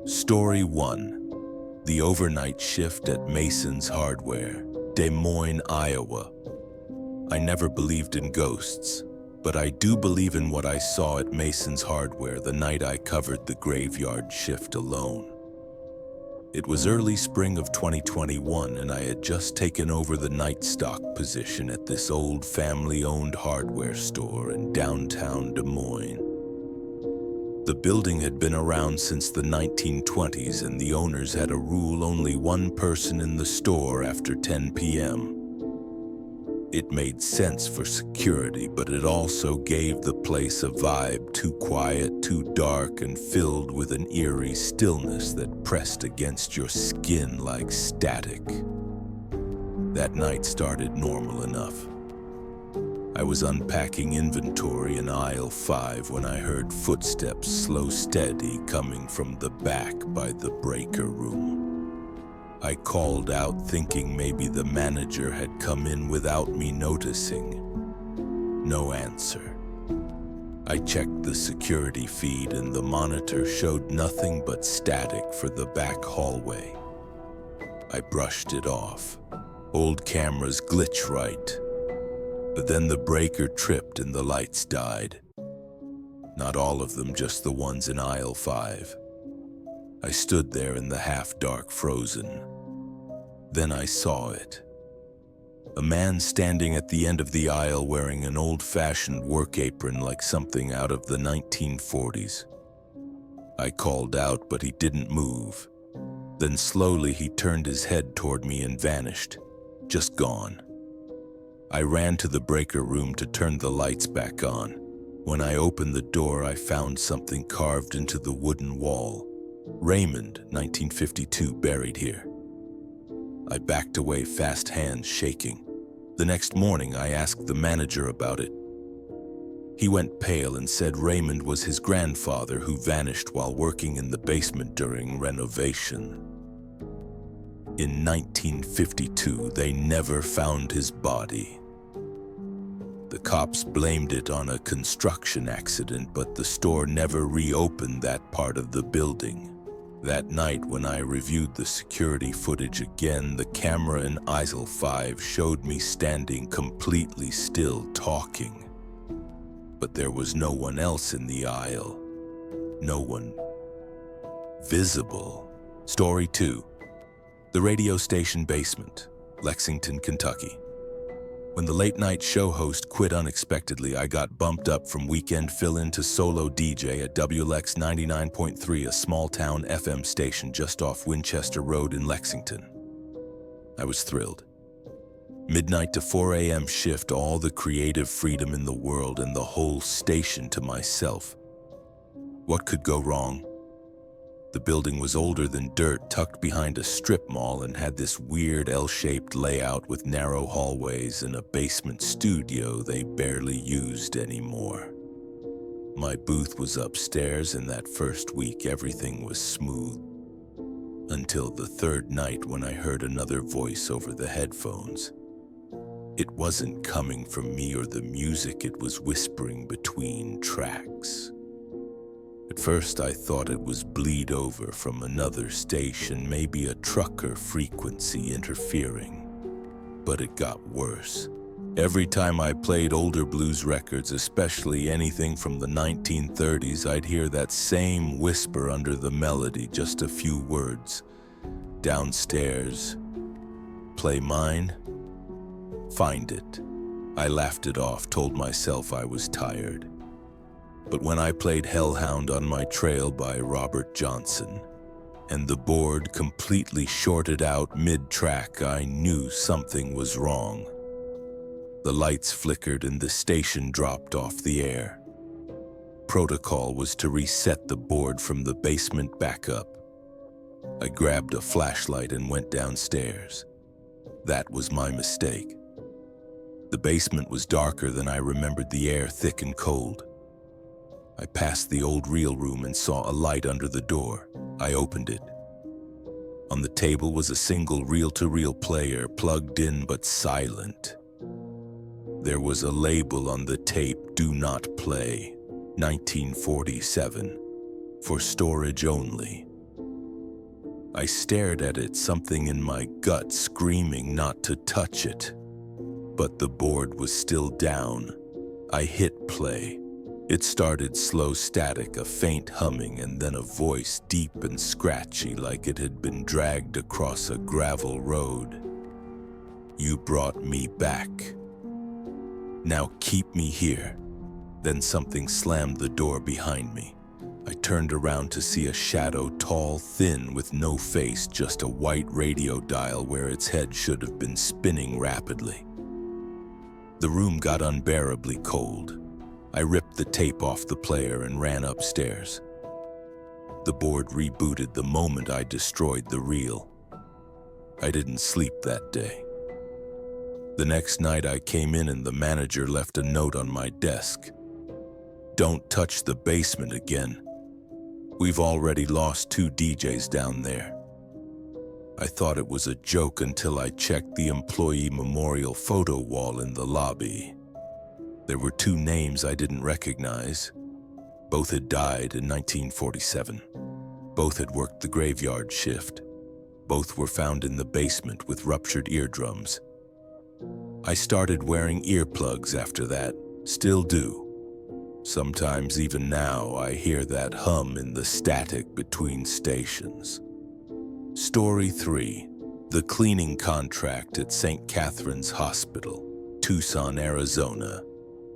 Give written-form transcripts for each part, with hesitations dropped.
Story 1. The Overnight Shift at Mason's Hardware, Des Moines, Iowa. I never believed in ghosts, but I do believe in what I saw at Mason's Hardware the night I covered the graveyard shift alone. It was early spring of 2021, and I had just taken over the night stock position at this old family-owned hardware store in downtown Des Moines. The building had been around since the 1920s, and the owners had a rule: only one person in the store after 10 p.m. It made sense for security, but it also gave the place a vibe too quiet, too dark, and filled with an eerie stillness that pressed against your skin like static. That night started normal enough. I was unpacking inventory in aisle 5 when I heard footsteps slow steady coming from the back by the breaker room. I called out, thinking maybe the manager had come in without me noticing. No answer. I checked the security feed, and the monitor showed nothing but static for the back hallway. I brushed it off. Old cameras glitch right. But then the breaker tripped and the lights died. Not all of them, just the ones in aisle 5. I stood there in the half-dark, frozen. Then I saw it. A man standing at the end of the aisle wearing an old-fashioned work apron like something out of the 1940s. I called out, but he didn't move. Then slowly he turned his head toward me and vanished, just gone. I ran to the breaker room to turn the lights back on. When I opened the door, I found something carved into the wooden wall. Raymond, 1952, buried here. I backed away, fast hands shaking. The next morning, I asked the manager about it. He went pale and said Raymond was his grandfather who vanished while working in the basement during renovation. In 1952, they never found his body. The cops blamed it on a construction accident, but the store never reopened that part of the building. That night, when I reviewed the security footage again, the camera in aisle 5 showed me standing completely still, talking. But there was no one else in the aisle. No one visible. Story 2. The radio station basement, Lexington, Kentucky. When the late-night show host quit unexpectedly, I got bumped up from weekend fill-in to solo DJ at WLX 99.3, a small-town FM station just off Winchester Road in Lexington. I was thrilled. Midnight to 4 a.m. shift, all the creative freedom in the world, and the whole station to myself. What could go wrong? The building was older than dirt, tucked behind a strip mall, and had this weird L-shaped layout with narrow hallways and a basement studio they barely used anymore. My booth was upstairs, and that first week everything was smooth. Until the third night, when I heard another voice over the headphones. It wasn't coming from me or the music, it was whispering between tracks. At first I thought it was bleed over from another station, maybe a trucker frequency interfering. But it got worse. Every time I played older blues records, especially anything from the 1930s, I'd hear that same whisper under the melody, just a few words. Downstairs. Play mine? Find it. I laughed it off, told myself I was tired. But when I played Hellhound on My Trail by Robert Johnson, and the board completely shorted out mid-track, I knew something was wrong. The lights flickered and the station dropped off the air. Protocol was to reset the board from the basement back up. I grabbed a flashlight and went downstairs. That was my mistake. The basement was darker than I remembered, the air thick and cold. I passed the old reel room and saw a light under the door. I opened it. On the table was a single reel-to-reel player, plugged in but silent. There was a label on the tape, "Do not play, 1947, for storage only." I stared at it, something in my gut screaming not to touch it. But the board was still down. I hit play. It started slow static, a faint humming, and then a voice deep and scratchy like it had been dragged across a gravel road. "You brought me back. Now keep me here." Then something slammed the door behind me. I turned around to see a shadow, tall, thin, with no face, just a white radio dial where its head should have been spinning rapidly. The room got unbearably cold. I ripped the tape off the player and ran upstairs. The board rebooted the moment I destroyed the reel. I didn't sleep that day. The next night I came in and the manager left a note on my desk. "Don't touch the basement again. We've already lost 2 DJs down there." I thought it was a joke until I checked the employee memorial photo wall in the lobby. There were 2 names I didn't recognize. Both had died in 1947. Both had worked the graveyard shift. Both were found in the basement with ruptured eardrums. I started wearing earplugs after that, still do. Sometimes even now I hear that hum in the static between stations. Story 3. The cleaning contract at St. Catherine's Hospital, Tucson, Arizona.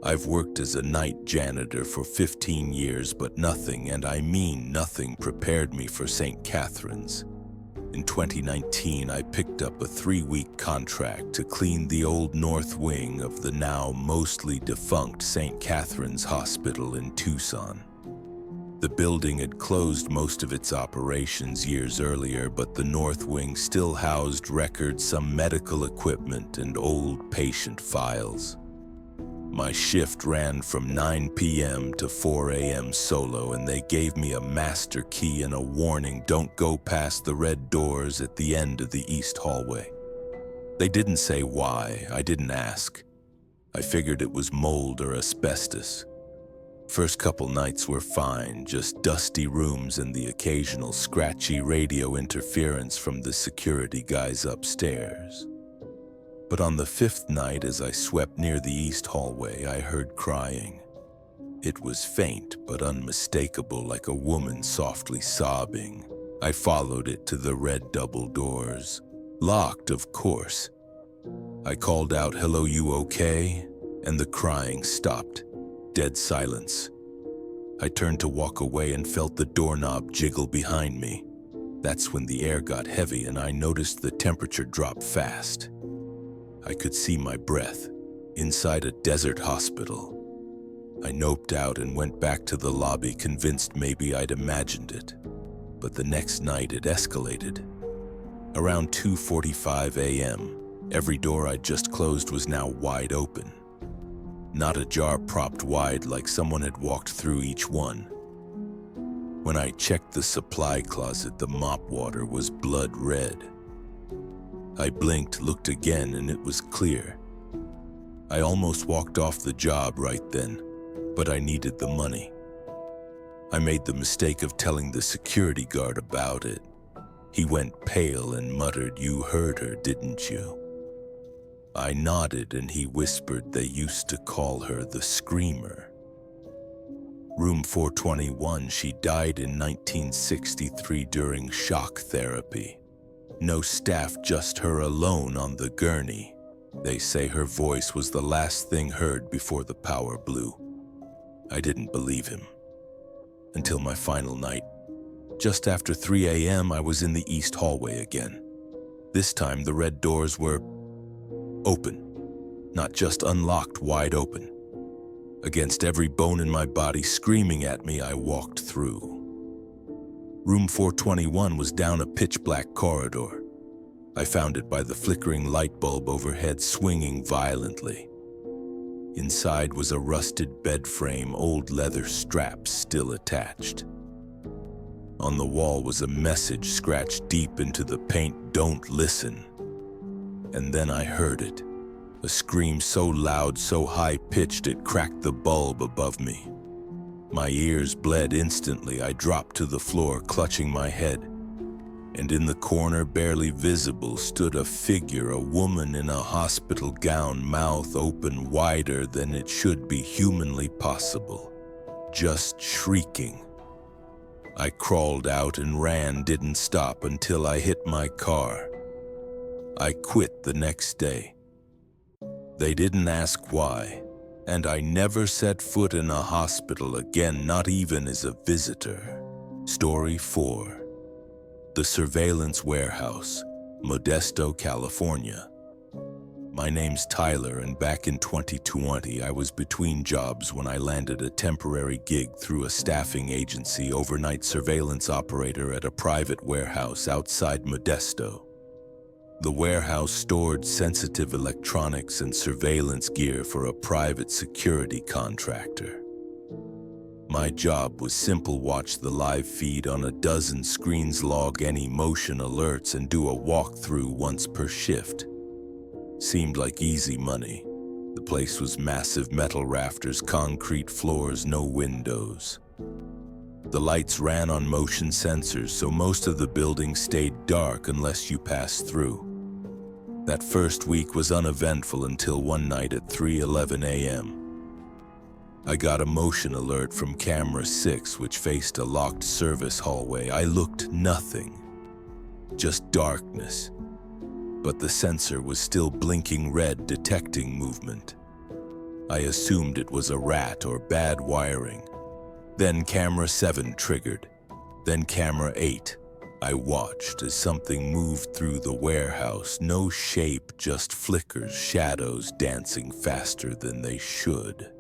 I've worked as a night janitor for 15 years, but nothing, and I mean nothing, prepared me for St. Catherine's. In 2019, I picked up a 3-week contract to clean the old north wing of the now mostly defunct St. Catherine's Hospital in Tucson. The building had closed most of its operations years earlier, but the north wing still housed records, some medical equipment, and old patient files. My shift ran from 9 p.m. to 4 a.m. solo, and they gave me a master key and a warning: don't go past the red doors at the end of the east hallway. They didn't say why. I didn't ask. I figured it was mold or asbestos. First couple nights were fine, just dusty rooms and the occasional scratchy radio interference from the security guys upstairs. But on the 5th night, as I swept near the east hallway, I heard crying. It was faint but unmistakable, like a woman softly sobbing. I followed it to the red double doors. Locked, of course. I called out, "Hello, you okay?" And the crying stopped. Dead silence. I turned to walk away and felt the doorknob jiggle behind me. That's when the air got heavy and I noticed the temperature drop fast. I could see my breath, inside a desert hospital. I noped out and went back to the lobby, convinced maybe I'd imagined it. But the next night it escalated. Around 2:45 a.m., every door I'd just closed was now wide open. Not a jar propped wide like someone had walked through each one. When I checked the supply closet, the mop water was blood red. I blinked, looked again, and it was clear. I almost walked off the job right then, but I needed the money. I made the mistake of telling the security guard about it. He went pale and muttered, "You heard her, didn't you?" I nodded and he whispered they used to call her the Screamer. Room 421, she died in 1963 during shock therapy. No staff, just her alone on the gurney. They say her voice was the last thing heard before the power blew. I didn't believe him. Until my final night. Just after 3 a.m., I was in the east hallway again. This time, the red doors were open. Not just unlocked, wide open. Against every bone in my body screaming at me, I walked through. Room 421 was down a pitch-black corridor. I found it by the flickering light bulb overhead swinging violently. Inside was a rusted bed frame, old leather straps still attached. On the wall was a message scratched deep into the paint: "Don't listen." And then I heard it. A scream so loud, so high-pitched it cracked the bulb above me. My ears bled instantly. I dropped to the floor, clutching my head. and in the corner, barely visible, stood a figure, a woman in a hospital gown, mouth open wider than it should be humanly possible, just shrieking. I crawled out and ran, didn't stop until I hit my car. I quit the next day. They didn't ask why, and I never set foot in a hospital again, not even as a visitor. Story 4. The Surveillance Warehouse, Modesto, California. My name's Tyler, and back in 2020, I was between jobs when I landed a temporary gig through a staffing agency, overnight surveillance operator at a private warehouse outside Modesto. The warehouse stored sensitive electronics and surveillance gear for a private security contractor. My job was simple: watch the live feed on a dozen screens, log any motion alerts, and do a walkthrough once per shift. Seemed like easy money. The place was massive: metal rafters, concrete floors, no windows. The lights ran on motion sensors, so most of the building stayed dark unless you passed through. That first week was uneventful until one night at 3:11 a.m. I got a motion alert from camera 6, which faced a locked service hallway. I looked, nothing, just darkness. But the sensor was still blinking red, detecting movement. I assumed it was a rat or bad wiring. Then camera 7 triggered, then camera 8. I watched as something moved through the warehouse. No shape, just flickers, shadows dancing faster than they should.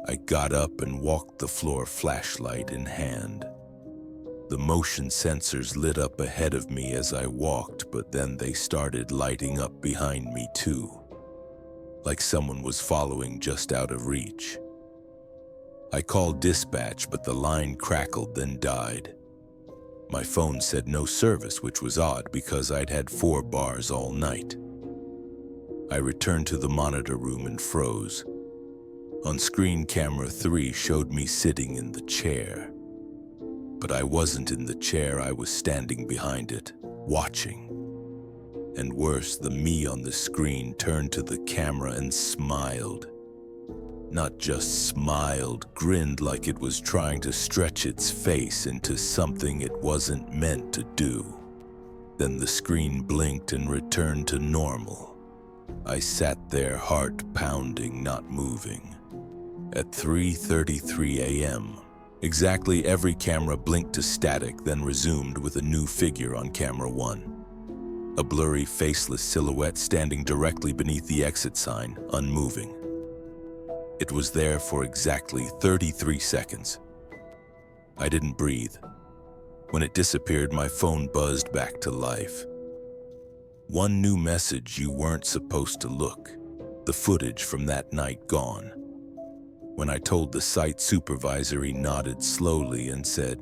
I got up and walked the floor, flashlight in hand. The motion sensors lit up ahead of me as I walked, but then they started lighting up behind me too, like someone was following just out of reach. I called dispatch, but the line crackled, then died. My phone said no service, which was odd because I'd had 4 bars all night. I returned to the monitor room and froze. On screen, camera 3 showed me sitting in the chair. But I wasn't in the chair, I was standing behind it, watching. And worse, the me on the screen turned to the camera and smiled. Not just smiled, grinned like it was trying to stretch its face into something it wasn't meant to do. Then the screen blinked and returned to normal. I sat there, heart pounding, not moving. At 3:33 a.m., exactly, every camera blinked to static, then resumed with a new figure on camera 1. A blurry, faceless silhouette standing directly beneath the exit sign, unmoving. It was there for exactly 33 seconds. I didn't breathe. When it disappeared, my phone buzzed back to life. One new message: you weren't supposed to look. The footage from that night gone. When I told the site supervisor, he nodded slowly and said,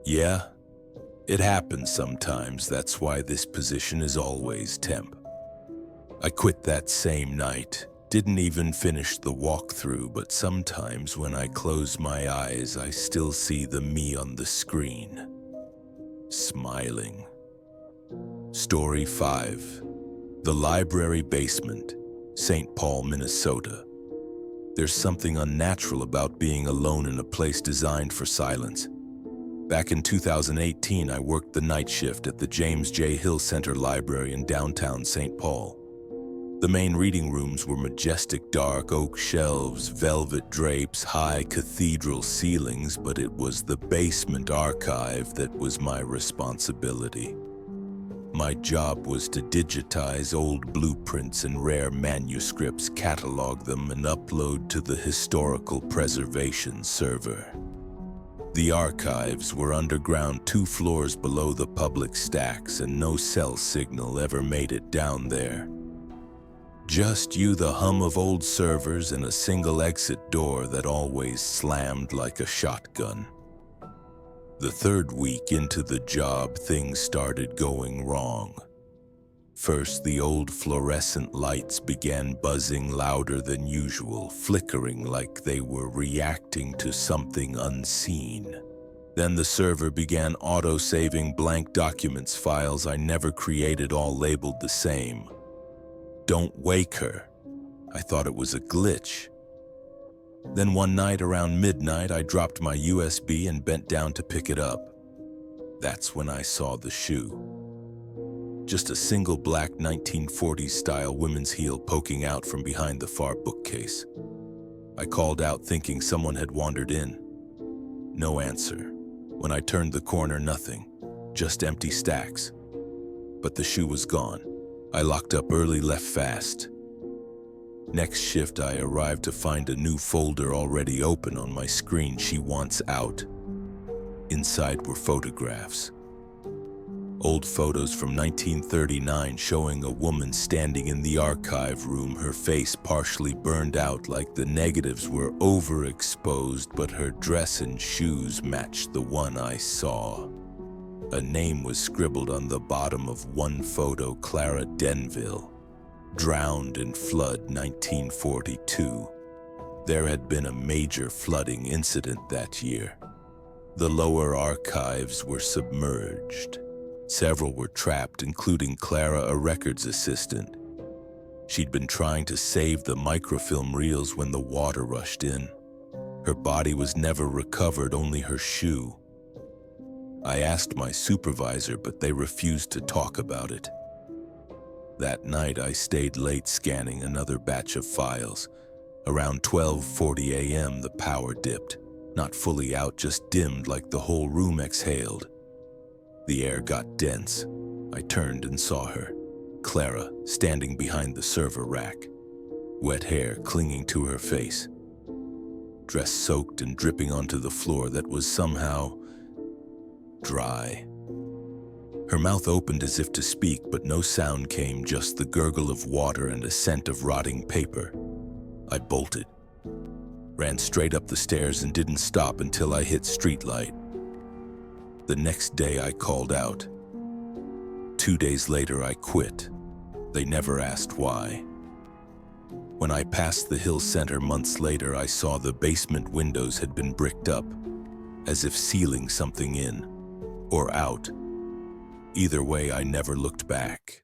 "Yeah, it happens sometimes. That's why this position is always temp." I quit that same night. Didn't even finish the walkthrough, but sometimes when I close my eyes, I still see the me on the screen, smiling. Story 5. The Library Basement, St. Paul, Minnesota. There's something unnatural about being alone in a place designed for silence. Back in 2018, I worked the night shift at the James J. Hill Center Library in downtown St. Paul. The main reading rooms were majestic, dark oak shelves, velvet drapes, high cathedral ceilings, but it was the basement archive that was my responsibility. My job was to digitize old blueprints and rare manuscripts, catalog them, and upload to the historical preservation server. The archives were underground, 2 floors below the public stacks, and no cell signal ever made it down there. Just you, the hum of old servers, and a single exit door that always slammed like a shotgun. The 3rd week into the job, things started going wrong. First, the old fluorescent lights began buzzing louder than usual, flickering like they were reacting to something unseen. Then the server began auto-saving blank documents files I never created, all labeled the same. Don't wake her. I thought it was a glitch. Then one night around midnight, I dropped my USB and bent down to pick it up. That's when I saw the shoe. Just a single black 1940s-style women's heel poking out from behind the far bookcase. I called out thinking someone had wandered in. No answer. When I turned the corner, nothing. Just empty stacks. But the shoe was gone. I locked up early, left fast. Next shift, I arrived to find a new folder already open on my screen. She wants out. Inside were photographs. Old photos from 1939 showing a woman standing in the archive room, her face partially burned out like the negatives were overexposed, but her dress and shoes matched the one I saw. A name was scribbled on the bottom of one photo, Clara Denville. Drowned in flood 1942. There had been a major flooding incident that year. The lower archives were submerged. Several were trapped, including Clara, a records assistant. She'd been trying to save the microfilm reels when the water rushed in. Her body was never recovered, only her shoe. I asked my supervisor, but they refused to talk about it. That night, I stayed late scanning another batch of files. Around 12:40 a.m., the power dipped. Not fully out, just dimmed like the whole room exhaled. The air got dense. I turned and saw her, Clara, standing behind the server rack. Wet hair clinging to her face. Dress soaked and dripping onto the floor that was somehow dry. Her mouth opened as if to speak, but no sound came, just the gurgle of water and a scent of rotting paper. I bolted. Ran straight up the stairs and didn't stop until I hit streetlight. The next day I called out. 2 days later I quit. They never asked why. When I passed the Hill Center months later, I saw the basement windows had been bricked up, as if sealing something in or out. Either way, I never looked back.